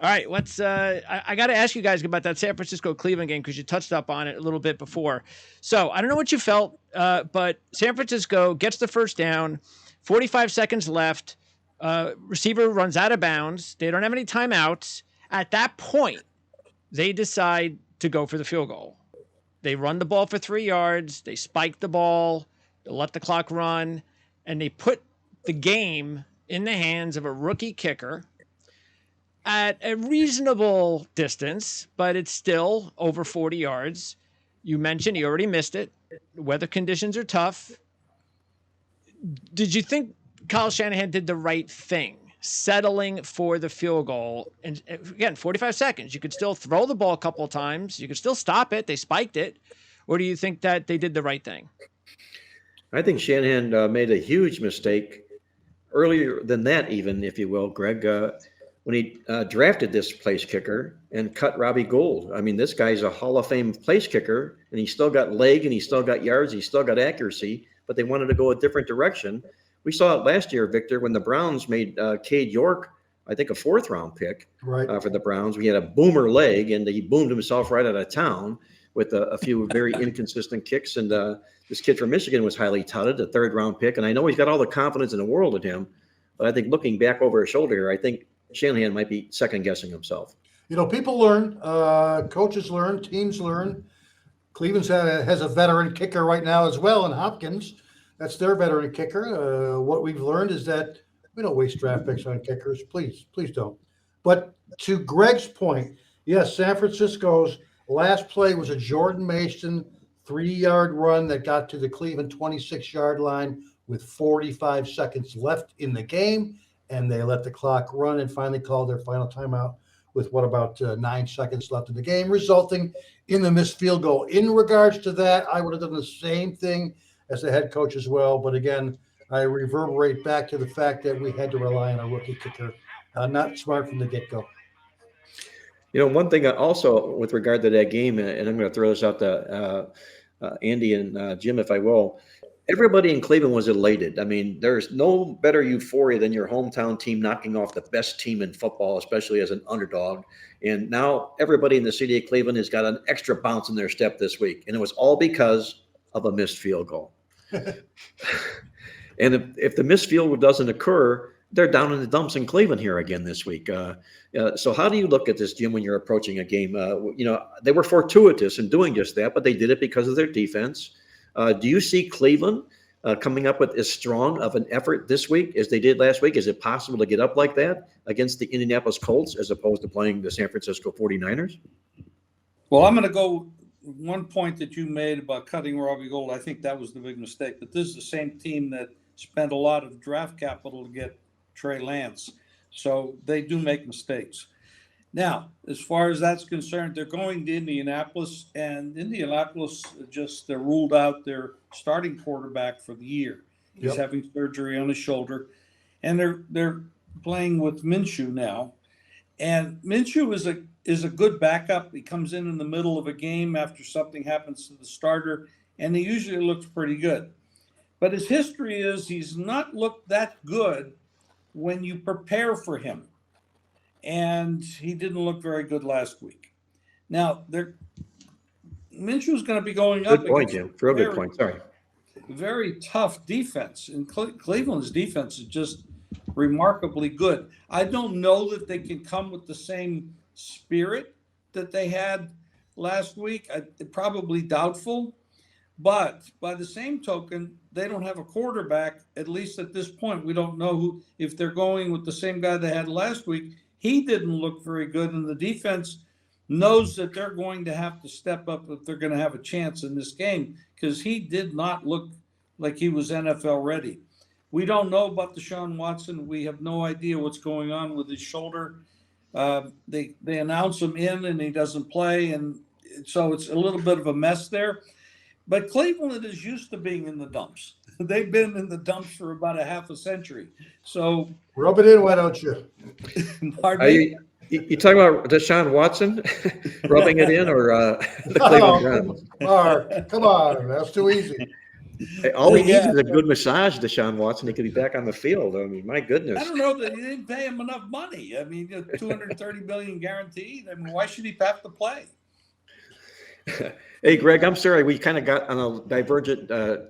All right, let's. I got to ask you guys about that San Francisco Cleveland game because you touched up on it a little bit before. So I don't know what you felt, but San Francisco gets the first down, 45 seconds left. Receiver runs out of bounds. They don't have any timeouts. At that point, they decide to go for the field goal. They run the ball for 3 yards. They spike the ball. They let the clock run, and they put the game in the hands of a rookie kicker at a reasonable distance, but it's still over 40 yards. You mentioned he already missed it. Weather conditions are tough. Did you think Kyle Shanahan did the right thing, settling for the field goal? And again, 45 seconds. You could still throw the ball a couple of times. You could still stop it. They spiked it. Or do you think that they did the right thing? I think Shanahan made a huge mistake earlier than that, even, if you will, Greg, when he drafted this place kicker and cut Robbie Gould. I mean, this guy's a Hall of Fame place kicker, and he's still got leg, and he's still got yards, he's still got accuracy, but they wanted to go a different direction. We saw it last year, Victor, when the Browns made Cade York, I think, a 4th-round pick for the Browns. We had a boomer leg, and he boomed himself right out of town with a few very inconsistent kicks. And this kid from Michigan was highly touted, a 3rd-round pick. And I know he's got all the confidence in the world in him, but I think looking back over his shoulder here, I think Shanahan might be second-guessing himself. You know, people learn, coaches learn, teams learn. Cleveland has a veteran kicker right now as well in Hopkins. That's their veteran kicker. What we've learned is that we don't waste draft picks on kickers. Please don't. But to Greg's point, yes, San Francisco's last play was a Jordan Mason 3-yard run that got to the Cleveland 26-yard line with 45 seconds left in the game, and they let the clock run and finally called their final timeout with about 9 seconds left in the game, resulting in the missed field goal. In regards to that, I would have done the same thing as the head coach as well. But again, I reverberate back to the fact that we had to rely on a rookie kicker. Not smart from the get-go. You know, one thing also with regard to that game, and I'm going to throw this out to Andy and Jim, if I will. Everybody in Cleveland was elated. I mean, there's no better euphoria than your hometown team knocking off the best team in football, especially as an underdog. And now everybody in the city of Cleveland has got an extra bounce in their step this week. And it was all because of a missed field goal. And if the missed field goal doesn't occur, they're down in the dumps in Cleveland here again this week. So how do you look at this, Jim, when you're approaching a game? They were fortuitous in doing just that, but they did it because of their defense. Do you see Cleveland coming up with as strong of an effort this week as they did last week? Is it possible to get up like that against the Indianapolis Colts as opposed to playing the San Francisco 49ers? Well, I'm going to go one point that you made about cutting Robbie Gould. I think that was the big mistake. But this is the same team that spent a lot of draft capital to get Trey Lance. So they do make mistakes. Now, as far as that's concerned, they're going to Indianapolis, and Indianapolis just ruled out their starting quarterback for the year. He's having surgery on his shoulder, and they're playing with Minshew now. And Minshew is a good backup. He comes in the middle of a game after something happens to the starter, and he usually looks pretty good. But his history is he's not looked that good when you prepare for him. And he didn't look very good last week. Now, Minshew's going to be going up. Good point, Jim. Real good point. Sorry. Very tough defense. And Cleveland's defense is just remarkably good. I don't know that they can come with the same spirit that they had last week. Probably doubtful. But by the same token, they don't have a quarterback, at least at this point. We don't know if they're going with the same guy they had last week. He didn't look very good, and the defense knows that they're going to have to step up if they're going to have a chance in this game, because he did not look like he was NFL ready. We don't know about Deshaun Watson. We have no idea what's going on with his shoulder. They announce him in, and he doesn't play, and so it's a little bit of a mess there. But Cleveland is used to being in the dumps. They've been in the dumps for about a half a century. So rub it in, why don't you? You talking about Deshaun Watson rubbing it in, or the Cleveland Browns? Marc, come on, that's too easy. All he needs Yeah. is a good massage, Deshaun Watson. He could be back on the field. I mean, my I goodness. don't know that he didn't pay him enough money. I mean, 230 million guaranteed. I mean, why should he have to play? Hey, Greg, I'm sorry. We kind of got on a divergent,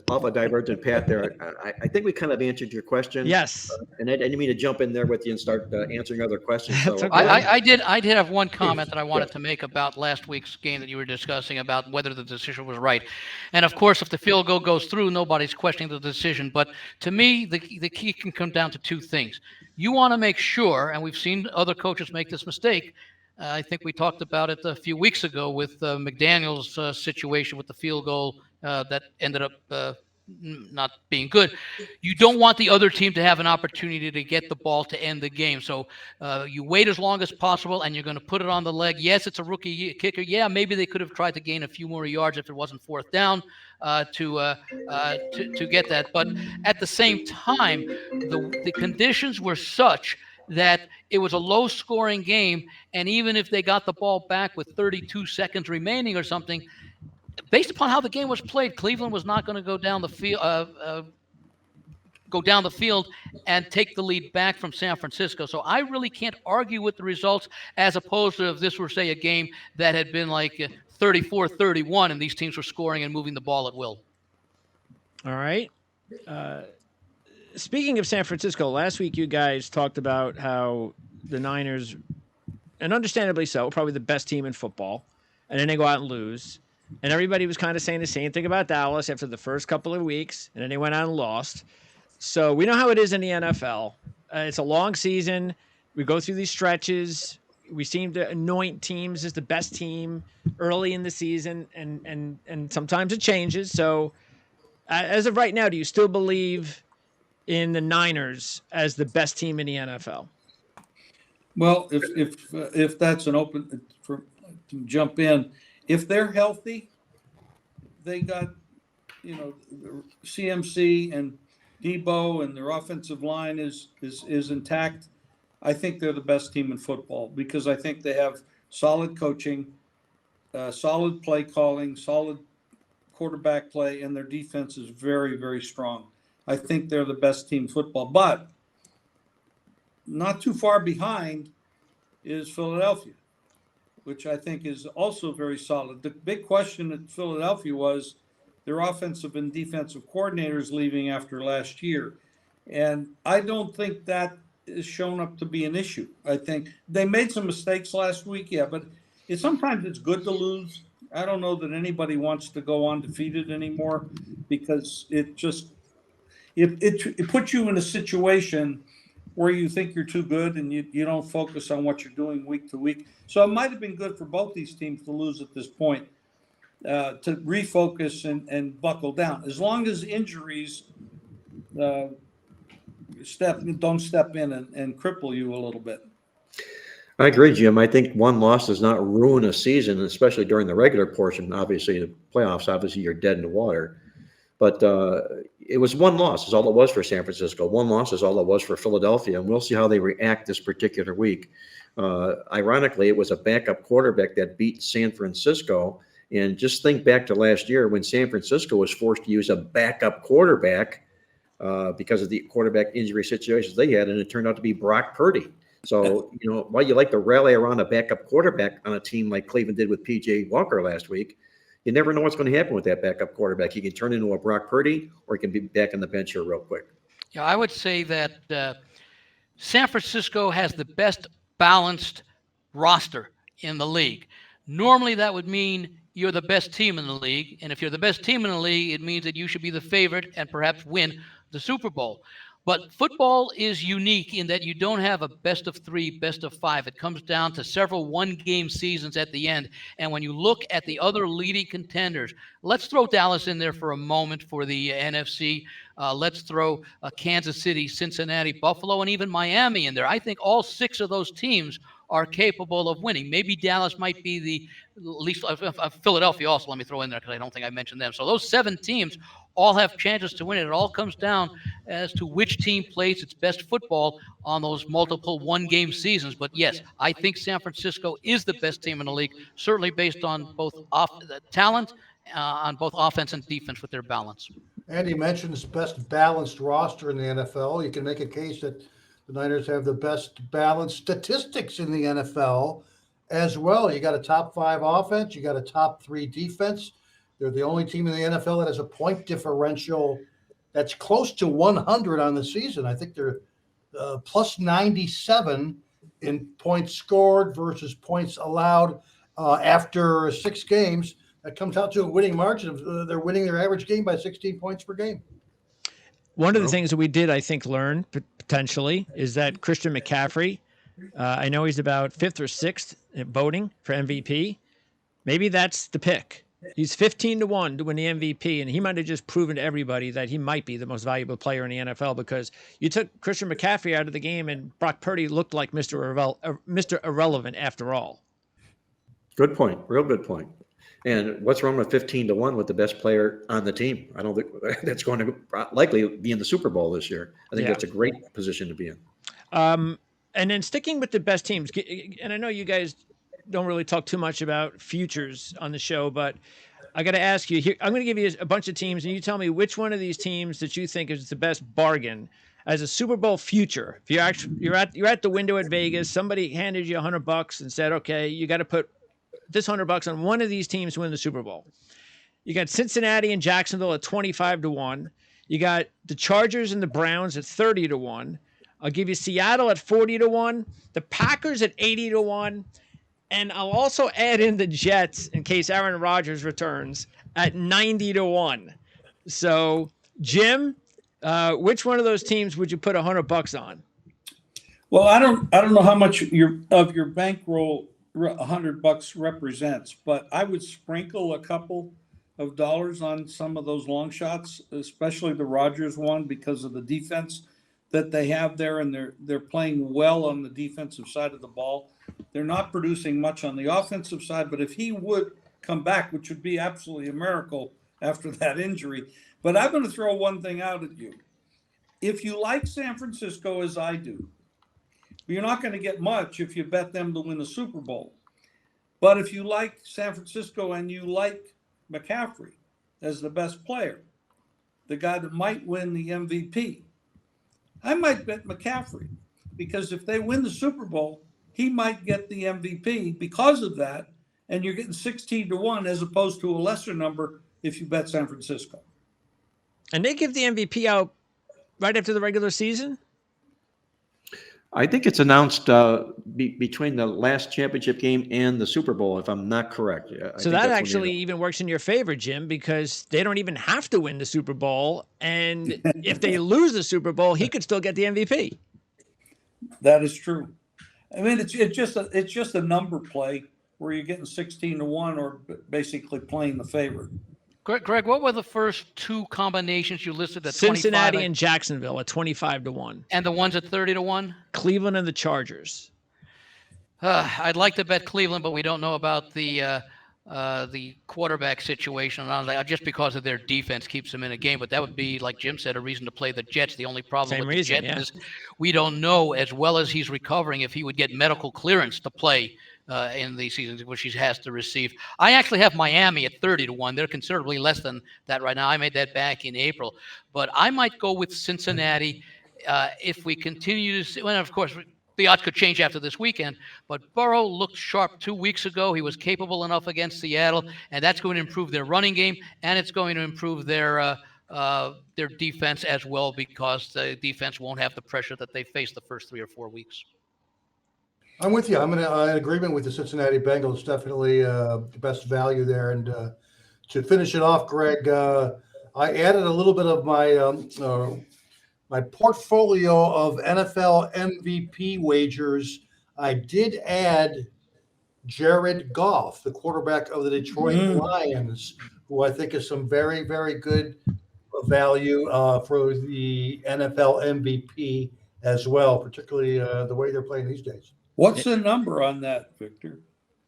off a divergent path there. I think we kind of answered your question. Yes. And I didn't mean to jump in there with you and start answering other questions. That's So okay. I did have one comment that I wanted to make about last week's game that you were discussing about whether the decision was right. And of course, if the field goal goes through, nobody's questioning the decision. But to me, the key can come down to two things. You want to make sure, and we've seen other coaches make this mistake. I think we talked about it a few weeks ago with McDaniel's situation with the field goal that ended up not being good. You don't want the other team to have an opportunity to get the ball to end the game. So you wait as long as possible, and you're going to put it on the leg. Yes, it's a rookie kicker. Yeah, maybe they could have tried to gain a few more yards if it wasn't fourth down to get that. But at the same time, the conditions were such that it was a low-scoring game, and even if they got the ball back with 32 seconds remaining or something, based upon how the game was played, Cleveland was not going to go down the field and take the lead back from San Francisco. So I really can't argue with the results, as opposed to if this were, say, a game that had been like 34-31 and these teams were scoring and moving the ball at will. All right. Speaking of San Francisco, last week you guys talked about how the Niners, and understandably so, probably the best team in football, and then they go out and lose. And everybody was kind of saying the same thing about Dallas after the first couple of weeks, and then they went out and lost. So we know how it is in the NFL. It's a long season. We go through these stretches. We seem to anoint teams as the best team early in the season, and sometimes it changes. So as of right now, do you still believe in the Niners as the best team in the NFL? Well, if that's an open to jump in, if they're healthy, they got CMC and Debo, and their offensive line is intact. I think they're the best team in football because I think they have solid coaching, solid play calling, solid quarterback play, and their defense is very, very strong. I think they're the best team in football, but not too far behind is Philadelphia, which I think is also very solid. The big question at Philadelphia was their offensive and defensive coordinators leaving after last year. And I don't think that is shown up to be an issue. I think they made some mistakes last week, yeah, but sometimes it's good to lose. I don't know that anybody wants to go undefeated anymore because it puts you in a situation where you think you're too good and you don't focus on what you're doing week to week. So it might have been good for both these teams to lose at this point, to refocus and buckle down. As long as injuries don't step in and cripple you a little bit. I agree, Jim. I think one loss does not ruin a season, especially during the regular portion. Obviously, the playoffs, obviously, you're dead in the water. But it was one loss is all it was for San Francisco. One loss is all it was for Philadelphia, and we'll see how they react this particular week. Ironically, it was a backup quarterback that beat San Francisco. And just think back to last year when San Francisco was forced to use a backup quarterback because of the quarterback injury situations they had, and it turned out to be Brock Purdy. So, while you like to rally around a backup quarterback on a team like Cleveland did with P.J. Walker last week, you never know what's going to happen with that backup quarterback. He can turn into a Brock Purdy, or he can be back on the bench here real quick. Yeah, I would say that San Francisco has the best balanced roster in the league. Normally, that would mean you're the best team in the league. And if you're the best team in the league, it means that you should be the favorite and perhaps win the Super Bowl. But football is unique in that you don't have a best of 3, best of 5. It comes down to several one-game seasons at the end. And when you look at the other leading contenders, let's throw Dallas in there for a moment for the NFC. Let's throw Kansas City, Cincinnati, Buffalo, and even Miami in there. I think all 6 of those teams are capable of winning. Maybe Dallas might be the least. Philadelphia also, let me throw in there because I don't think I mentioned them. So those 7 teams all have chances to win it. It all comes down as to which team plays its best football on those multiple one-game seasons. But yes, I think San Francisco is the best team in the league, certainly based on both talent, on both offense and defense with their balance. Andy mentions best balanced roster in the NFL. You can make a case that the Niners have the best balanced statistics in the NFL as well. You got a top 5 offense. You got a top 3 defense. They're the only team in the NFL that has a point differential that's close to 100 on the season. I think they're plus 97 in points scored versus points allowed after 6 games. That comes out to a winning margin of they're winning their average game by 16 points per game. One of the things that we did, I think, learn potentially is that Christian McCaffrey, I know he's about 5th or 6th in voting for MVP. Maybe that's the pick. He's 15-1 to win the MVP, and he might have just proven to everybody that he might be the most valuable player in the NFL because you took Christian McCaffrey out of the game, and Brock Purdy looked like Mr. Irrelevant after all. Good point. Real good point. And what's wrong with 15-1 with the best player on the team? I don't think that's going to likely be in the Super Bowl this year. I think that's a great position to be in. And then sticking with the best teams, and I know you guys don't really talk too much about futures on the show, but I got to ask you here. I'm going to give you a bunch of teams, and you tell me which one of these teams that you think is the best bargain as a Super Bowl future. If you're at the window at Vegas, somebody handed you $100 and said, "Okay, you got to put this $100 on one of these teams to win the Super Bowl." You got Cincinnati and Jacksonville at 25-1. You got the Chargers and the Browns at 30-1. I'll give you Seattle at 40-1, the Packers at 80-1, and I'll also add in the Jets in case Aaron Rodgers returns at 90-1. So, Jim, which one of those teams would you put $100 on? Well, I don't know how much of your bankroll $100 represents, but I would sprinkle a couple of dollars on some of those long shots, especially the Rodgers one, because of the defense that they have there, and they're playing well on the defensive side of the ball. They're not producing much on the offensive side, but if he would come back, which would be absolutely a miracle after that injury. But I'm going to throw one thing out at you. If you like San Francisco as I do, you're not going to get much if you bet them to win the Super Bowl. But if you like San Francisco and you like McCaffrey as the best player, the guy that might win the MVP, I might bet McCaffrey, because if they win the Super Bowl, he might get the MVP because of that, and you're getting 16-1 as opposed to a lesser number if you bet San Francisco. And they give the MVP out right after the regular season? I think it's announced between the last championship game and the Super Bowl, if I'm not correct. So that actually even works in your favor, Jim, because they don't even have to win the Super Bowl. And if they lose the Super Bowl, he could still get the MVP. That is true. I mean, it's just a number play where you're getting 16-1 or basically playing the favorite. Greg, what were the first 2 combinations you listed at Cincinnati and Jacksonville at 25-1. And the ones at 30-1? Cleveland and the Chargers. I'd like to bet Cleveland, but we don't know about the quarterback situation just because of their defense keeps them in a game. But that would be, like Jim said, a reason to play the Jets. The only problem with the Jets is we don't know, as well as he's recovering, if he would get medical clearance to play in the seasons which he has to receive. I actually have Miami at 30-1. They're considerably less than that right now. I made that back in April. But I might go with Cincinnati if we continue to see. Well, of course, the odds could change after this weekend, but Burrow looked sharp 2 weeks ago. He was capable enough against Seattle, and that's going to improve their running game, and it's going to improve their defense as well, because the defense won't have the pressure that they faced the first 3 or 4 weeks. I'm with you. I'm in agreement with the Cincinnati Bengals. Definitely the best value there. And to finish it off, Greg, I added a little bit of my portfolio of NFL MVP wagers. I did add Jared Goff, the quarterback of the Detroit Lions, who I think is some very, very good value for the NFL MVP as well, particularly the way they're playing these days. What's the number on that, Victor?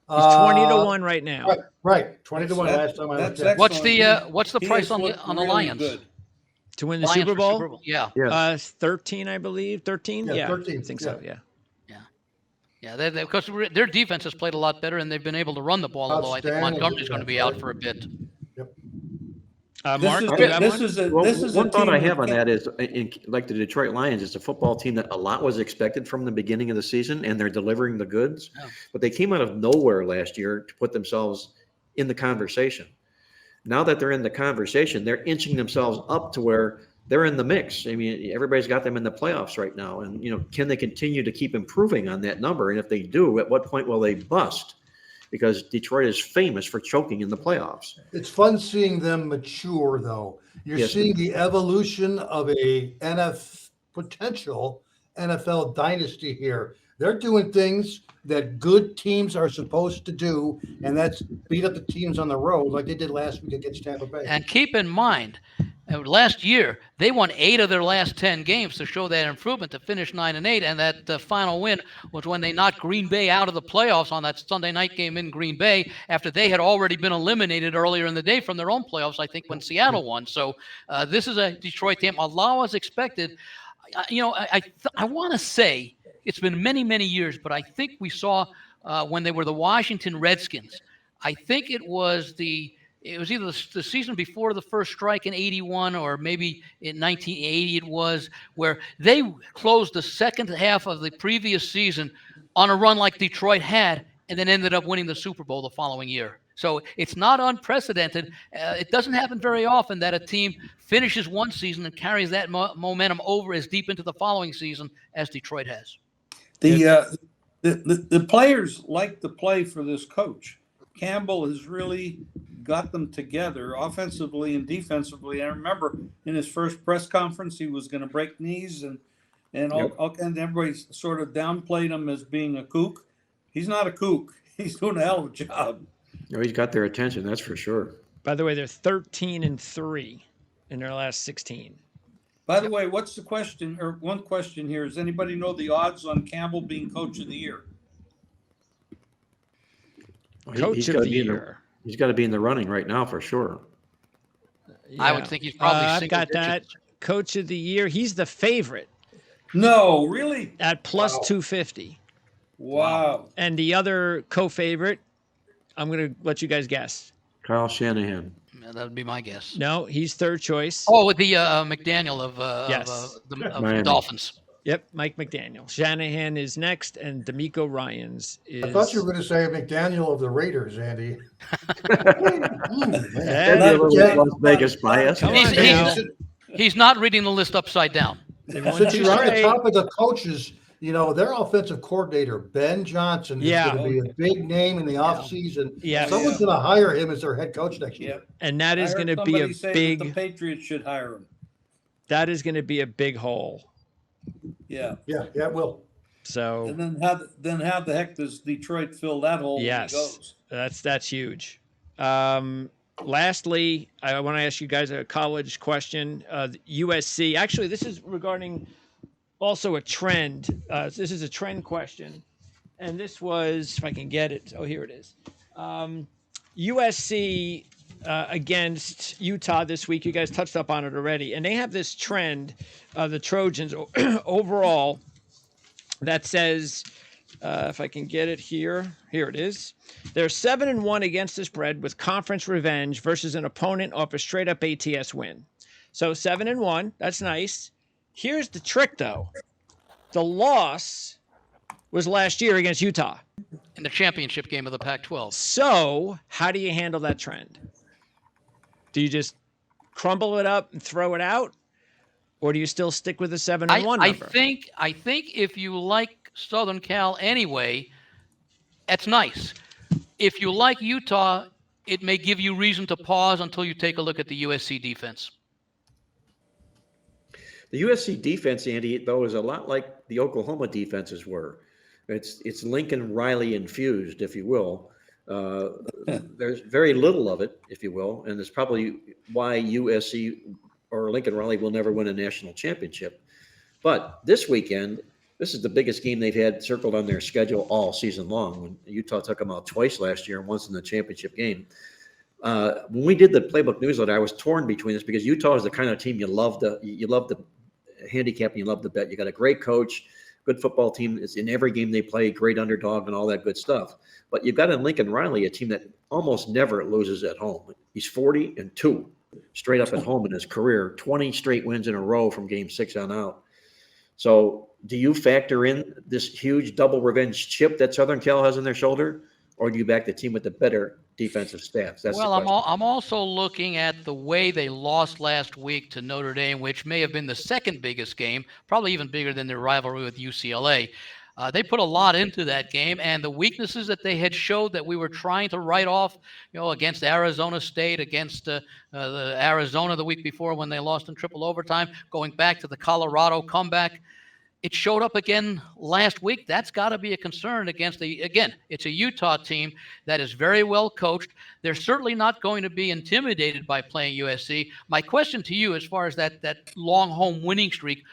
He's 20-1 right now. Right. 20-1 last time I looked at. What's the price on the Lions? Good. To win the Super Bowl? Yeah. 13, I believe. 13? Yeah, 13. I think so, yeah. Yeah, because their defense has played a lot better, and they've been able to run the ball, although I think Montgomery's going to be out for a bit. Yep. Mark, This do you have one? is a Well, this is one a thought team I have that on can't- that is, like the Detroit Lions, it's a football team that a lot was expected from the beginning of the season, and they're delivering the goods. Yeah. But they came out of nowhere last year to put themselves in the conversation. Now that they're in the conversation, they're inching themselves up to where they're in the mix. I mean, everybody's got them in the playoffs right now, and can they continue to keep improving on that number? And if they do, at what point will they bust? Because Detroit is famous for choking in the playoffs. It's fun seeing them mature, though. You're Yes. seeing the evolution of a potential NFL dynasty here. They're doing things that good teams are supposed to do, and that's beat up the teams on the road like they did last week against Tampa Bay. And keep in mind, last year they won 8 of their last 10 games to show that improvement to finish 9-8, and that final win was when they knocked Green Bay out of the playoffs on that Sunday night game in Green Bay after they had already been eliminated earlier in the day from their own playoffs. I think when Seattle won. So this is a Detroit team, a lot as expected. I want to say it's been many, many years, but I think we saw when they were the Washington Redskins. I think it was either the season before the first strike in 81 or maybe in 1980 it was, where they closed the second half of the previous season on a run like Detroit had and then ended up winning the Super Bowl the following year. So it's not unprecedented. It doesn't happen very often that a team finishes one season and carries that momentum over as deep into the following season as Detroit has. The players like to play for this coach. Campbell has really got them together offensively and defensively. I remember in his first press conference, he was going to break knees and everybody sort of downplayed him as being a kook. He's not a kook. He's doing a hell of a job. He's got their attention, that's for sure. By the way, they're 13-3 in their last 16. By the way, what's the question, or one question here? Does anybody know the odds on Campbell being coach of the year? Coach of the year. He's got to be in the running right now for sure. Yeah. I would think he's probably I've got single that. digits. Coach of the year. He's the favorite No, really? at plus Wow. 250. Wow. And the other co-favorite, I'm going to let you guys guess. Kyle Shanahan. Yeah, that would be my guess. No, he's third choice. Oh, with the McDaniel of the Miami. Dolphins. Yep, Mike McDaniel. Shanahan is next, and D'Amico Ryans is. I thought you were going to say McDaniel of the Raiders, Andy. Yeah, Las Vegas bias. Come on now. He's not reading the list upside down. They won Since two you're on the straight. top of the coaches, their offensive coordinator, Ben Johnson, is Yeah. going to be a big name in the offseason. Yes. Someone's going to hire him as their head coach next year. And that is I going heard to be a somebody say that the big. Patriots should hire him. That is going to be a big hole. Yeah. Yeah, it will. So And then how the heck does Detroit fill that hole yes, when he goes? that's huge. Lastly, I want to ask you guys a college question. USC. Actually, this is regarding also a trend. This is a trend question, and this was, if I can get it. Oh, here it is. USC against Utah this week. You guys touched up on it already, and they have this trend, the Trojans overall, that says, if I can get it here it is. They're 7-1 against the spread with conference revenge versus an opponent off a straight up ATS win. So 7-1, that's nice. Here's the trick, though. The loss was last year against Utah. In the championship game of the Pac-12. So how do you handle that trend? Do you just crumble it up and throw it out? Or do you still stick with the 7-1 number? I think if you like Southern Cal anyway, that's nice. If you like Utah, it may give you reason to pause until you take a look at the USC defense. The USC defense, Andy, though, is a lot like the Oklahoma defenses were. It's Lincoln Riley infused, if you will. There's very little of it, if you will, and it's probably why USC or Lincoln Riley will never win a national championship. But this weekend, this is the biggest game they've had circled on their schedule all season long. When Utah took them out twice last year and once in the championship game. When we did the Playbook newsletter, I was torn between this because Utah is the kind of team you love the handicap and you love to bet. You got a great coach, good football team. It's in every game they play, great underdog and all that good stuff. But you've got in Lincoln Riley a team that almost never loses at home. He's 40-2 straight up at home in his career, 20 straight wins in a row from game 6 on out. So do you factor in this huge double revenge chip that Southern Cal has on their shoulder, or do you back the team with the better defensive stats? That's Well, the question. I'm also looking at the way they lost last week to Notre Dame, which may have been the second biggest game, probably even bigger than their rivalry with UCLA. They put a lot into that game, and the weaknesses that they had showed that we were trying to write off, against Arizona State, against the Arizona the week before when they lost in triple overtime, going back to the Colorado comeback. It showed up again last week. That's got to be a concern it's a Utah team that is very well coached. They're certainly not going to be intimidated by playing USC. My question to you, as far as that long home winning streak,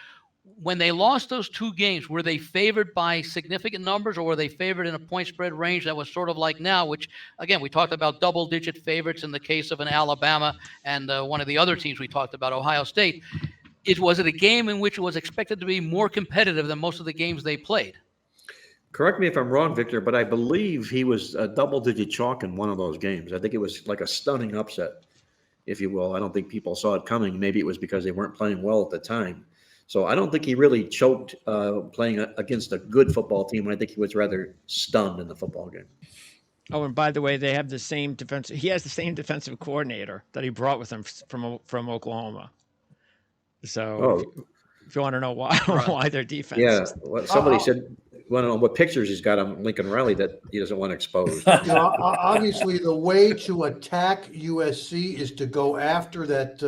when they lost those 2 games, were they favored by significant numbers, or were they favored in a point spread range that was sort of like now, which, again, we talked about double-digit favorites in the case of an Alabama and one of the other teams we talked about, Ohio State. Was it a game in which it was expected to be more competitive than most of the games they played? Correct me if I'm wrong, Victor, but I believe he was a double-digit chalk in one of those games. I think it was like a stunning upset, if you will. I don't think people saw it coming. Maybe it was because they weren't playing well at the time. So I don't think he really choked playing against a good football team. I think he was rather stunned in the football game. Oh, and by the way, they have the same defensive. He has the same defensive coordinator that he brought with him from Oklahoma. So, if you want to know why their defense. Yeah, well, somebody said, want to know what pictures he's got on Lincoln Riley that he doesn't want exposed. Obviously, the way to attack USC is to go after that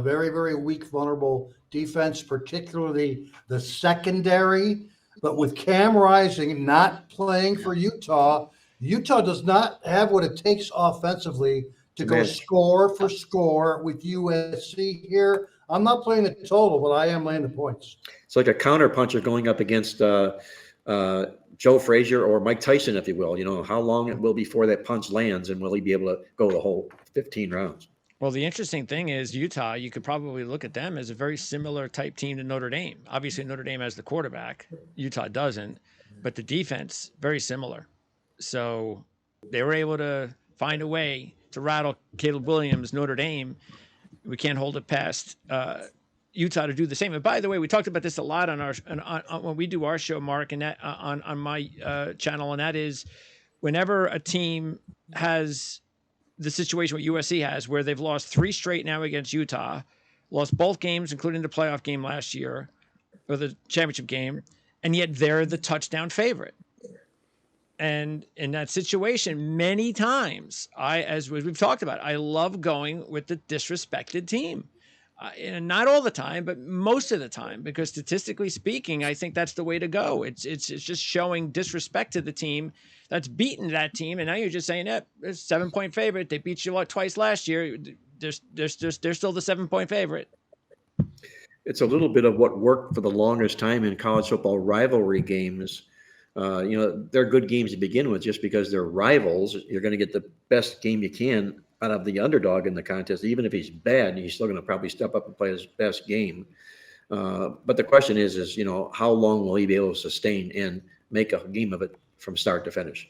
very, very weak, vulnerable defense, particularly the secondary. But with Cam Rising not playing for Utah does not have what it takes offensively to go score for score with USC here. I'm not playing the total, but I am laying the points. It's like a counter puncher going up against Joe Frazier or Mike Tyson, if you will. How long it will before that punch lands, and will he be able to go the whole 15 rounds? Well, the interesting thing is Utah, you could probably look at them as a very similar type team to Notre Dame. Obviously, Notre Dame has the quarterback. Utah doesn't. But the defense, very similar. So they were able to find a way to rattle Caleb Williams, Notre Dame. We can't hold it past Utah to do the same. And by the way, we talked about this a lot on when we do our show, Mark, and that on my channel, and that is whenever a team has the situation what USC has, where they've lost 3 straight now against Utah, lost both games, including the playoff game last year, or the championship game, and yet they're the touchdown favorite. And in that situation, many times, as we've talked about, I love going with the disrespected team. And not all the time, but most of the time, because statistically speaking, I think that's the way to go. It's just showing disrespect to the team that's beaten that team, and now you're just saying, "It's a 7-point favorite. They beat you twice last year. They're still the 7-point favorite." It's a little bit of what worked for the longest time in college football rivalry games. They're good games to begin with just because they're rivals. You're going to get the best game you can out of the underdog in the contest. Even if he's bad, he's still going to probably step up and play his best game. But the question is how long will he be able to sustain and make a game of it from start to finish?